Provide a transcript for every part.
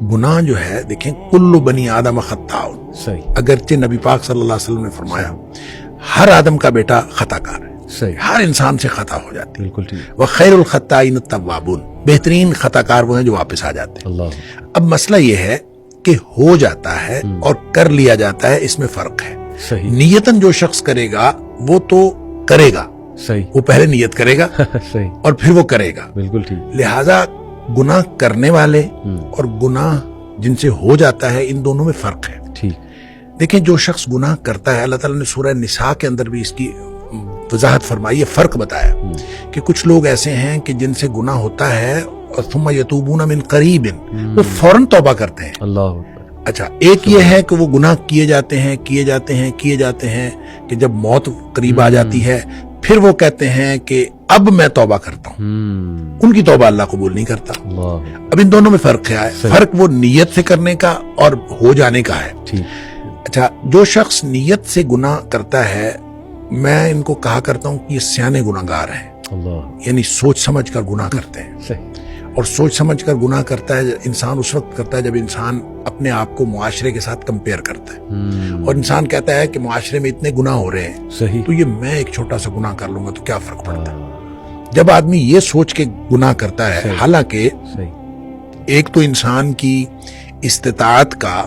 गुनाह जो है देखें, कुल्लु बनी आदम खत्ताउन, सही, अगरचे नबी पाक सल्लल्लाहु अलैहि वसल्लम ने फरमाया हर आदम का बेटा खताकार है, सही, हर इंसान से खता हो जाती है। बिल्कुल ठीक, वह खैरुल खत्ताइन तव्वाबून, बेहतरीन खताकार वो हैं जो वापस आ जाते हैं। अल्लाह, अब मसला ये है कि हो जाता है और कर लिया जाता है, इसमें फर्क है। सही, नियतन जो शख्स करेगा वो तो करेगा, सही, वो पहले नियत करेगा सही, और फिर वो करेगा। बिल्कुल ठीक, लिहाजा गुनाह करने वाले और गुनाह जिनसे हो जाता है, इन दोनों में फर्क है। ठीक, देखें, जो शख्स गुनाह करता है, अल्लाह ताला ने सूरह निसा के अंदर भी इसकी वजाहत फरमाई है, फर्क बताया कि कुछ लोग ऐसे हैं कि जिनसे गुनाह होता है और थुम्मा यतूबूना मिन करीबिन, वो फौरन तौबा करते हैं। अल्लाह, अच्छा, एक ये है कि वो गुनाह किए जाते हैं कि जब मौत करीब आ जाती है फिर वो कहते हैं कि अब मैं तौबा करता हूँ, उनकी तौबा अल्लाह कबूल नहीं करता। अल्लाह, अब इन दोनों में फर्क क्या है? सही। फर्क वो नियत से करने का और हो जाने का है। ठीक, अच्छा, जो शख्स नियत से गुनाह करता है, मैं इनको कहा करता हूँ कि ये सियाने गुनाहगार हैं, अल्लाह, यानी सोच समझ कर गुनाह करते हैं। सही, और सोच समझ कर गुनाह करता है इंसान उस वक्त करता है जब इंसान अपने आप को मुआशरे के साथ कंपेयर करता है और इंसान कहता है कि मुआशरे में इतने गुनाह हो रहे हैं, सही, तो ये मैं एक छोटा सा गुनाह कर लूंगा तो क्या फर्क पड़ता है। जब आदमी ये सोच के गुनाह करता है, सही। हालांकि सही, एक तो इंसान की इस्तिताअत का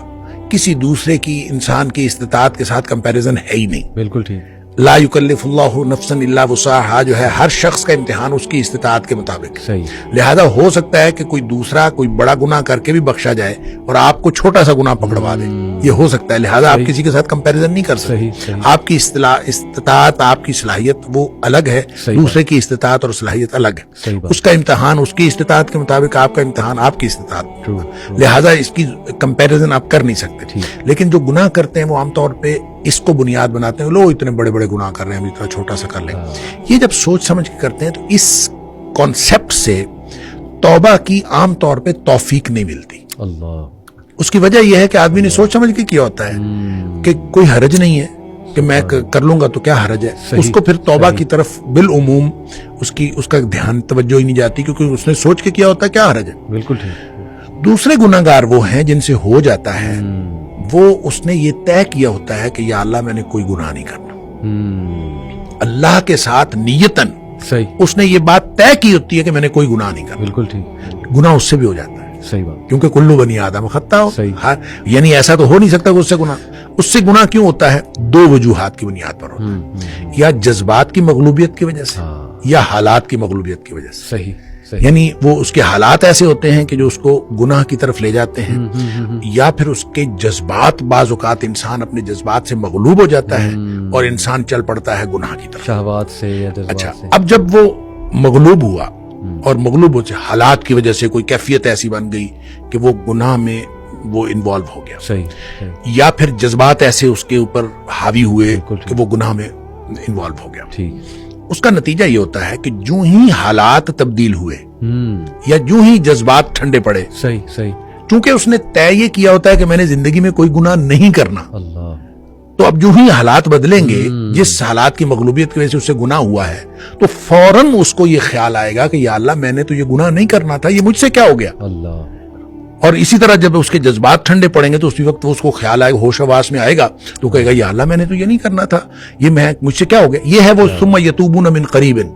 किसी दूसरे की इंसान की इस्तिताअत के साथ कंपैरिजन है ही नहीं। बिल्कुल ठीक, ला युकल्लिफुल्लाहु नफ्सन इल्ला वुसाहा जो है, हर शख्स का इम्तिहान उसकी इस्तिताअत के मुताबिक है। सही, लिहाजा हो सकता है कि कोई दूसरा कोई बड़ा गुनाह करके भी बख्शा जाए और आपको छोटा सा गुनाह पकड़वा दे, ये हो सकता है। लिहाजा आप सही। किसी के साथ कंपैरिजन नहीं कर सही, सकते। सही। आपकी इस्तिताअत, आपकी सलाहियत वो अलग है, सही दूसरे की इस्तिताअत और सलाहियत अलग सही है। बात। उसका इम्तिहान उसकी इस्तिताअत के मुताबिक, आपका इम्तिहान आपकी इस्तिताअत। ट्रू, ट्रू, लिहाजा इसकी कंपैरिजन आप कर नहीं सकते। ठीक। लेकिन जो गुनाह करते हैं वो आमतौर पे इसको बुनियाद बनाते हैं, लोग इतने बड़े बड़े गुनाह कर रहे हैं, इतना छोटा सा कर लें। ये जब सोच समझ के करते हैं तो इस कॉन्सेप्ट से तौबा की आमतौर पे तौफीक नहीं मिलती। अल्लाह, उसकी वजह यह है कि आदमी ने सोच समझ के किया होता है कि कोई हरज नहीं है कि मैं कर लूंगा तो क्या हरज है। सही, उसको फिर तौबा सही। की तरफ बिल उमूम उसका ध्यान तवज्जो ही नहीं जाती, क्योंकि उसने सोच के किया होता है क्या हरज है। बिल्कुल ठीक, दूसरे गुनाहगार वो हैं जिनसे हो जाता है, वो उसने ये तय किया होता है कि या अल्लाह मैंने कोई गुनाह नहीं करना, अल्लाह के साथ नियतन सही, उसने ये बात तय की होती है कि मैंने कोई गुनाह नहीं करना। बिल्कुल ठीक, गुनाह उससे भी हो जाता है, सही बात, क्योंकि कुल्लू बनी आदम खत्ता हो। सही। यानी ऐसा तो हो नहीं सकता कि उससे गुनाह क्यों होता है? दो वजूहात की बुनियाद पर होता है, या जज्बात की मगलूबियत की वजह से, हाँ, या हालात की मगलूबियत की वजह से। सही, सही, यानी वो उसके हालात ऐसे होते हैं कि जो उसको गुनाह की तरफ ले जाते हैं, या फिर उसके जज्बात, बाज़ औक़ात इंसान अपने जज्बात से मगलूब हो जाता है और इंसान चल पड़ता है गुनाह की तरफ। शहवात से या जज्बात अच्छा, से। अब जब वो मगलूब हुआ और मगलूब हो हालात की वजह से कोई कैफियत ऐसी बन गई कि वो गुनाह में वो इन्वॉल्व हो गया, सही, सही, या फिर जज्बात ऐसे उसके ऊपर हावी हुए बिल्कुल ठीक। कि वो गुनाह में इन्वॉल्व हो गया, ठीक, उसका नतीजा ये होता है कि जो ही हालात तब्दील हुए या जो ही जज्बात ठंडे पड़े, सही, सही, चूंकि उसने तय ये किया होता है कि मैंने जिंदगी में कोई गुनाह नहीं करना, अल्लाह, तो अब जो ही हालात बदलेंगे, जिस हालात की मगलूबियत की वजह से उससे गुनाह हुआ है, तो फौरन उसको ये ख्याल आएगा कि या अल्लाह मैंने तो ये गुनाह नहीं करना था, ये मुझसे क्या हो गया। अल्लाह, और इसी तरह जब उसके जज्बात ठंडे पड़ेंगे तो उसी वक्त वो उसको ख्याल आएगा, होश हवास में आएगा, तो कहेगा या अल्लाह मैंने तो ये नहीं करना था, ये मैं मुझसे क्या हो गया। ये है वो सुम्मा यतूबून मिन करीबिन,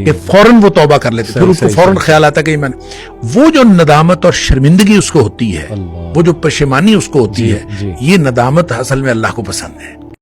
कि फौरन वो तौबा कर लेते, फिर उसको फौरन ख्याल आता कि मैंने वो जो नदामत और शर्मिंदगी उसको होती है, वो जो पशेमानी उसको होती है, ये नदामत असल में अल्लाह को पसंद है।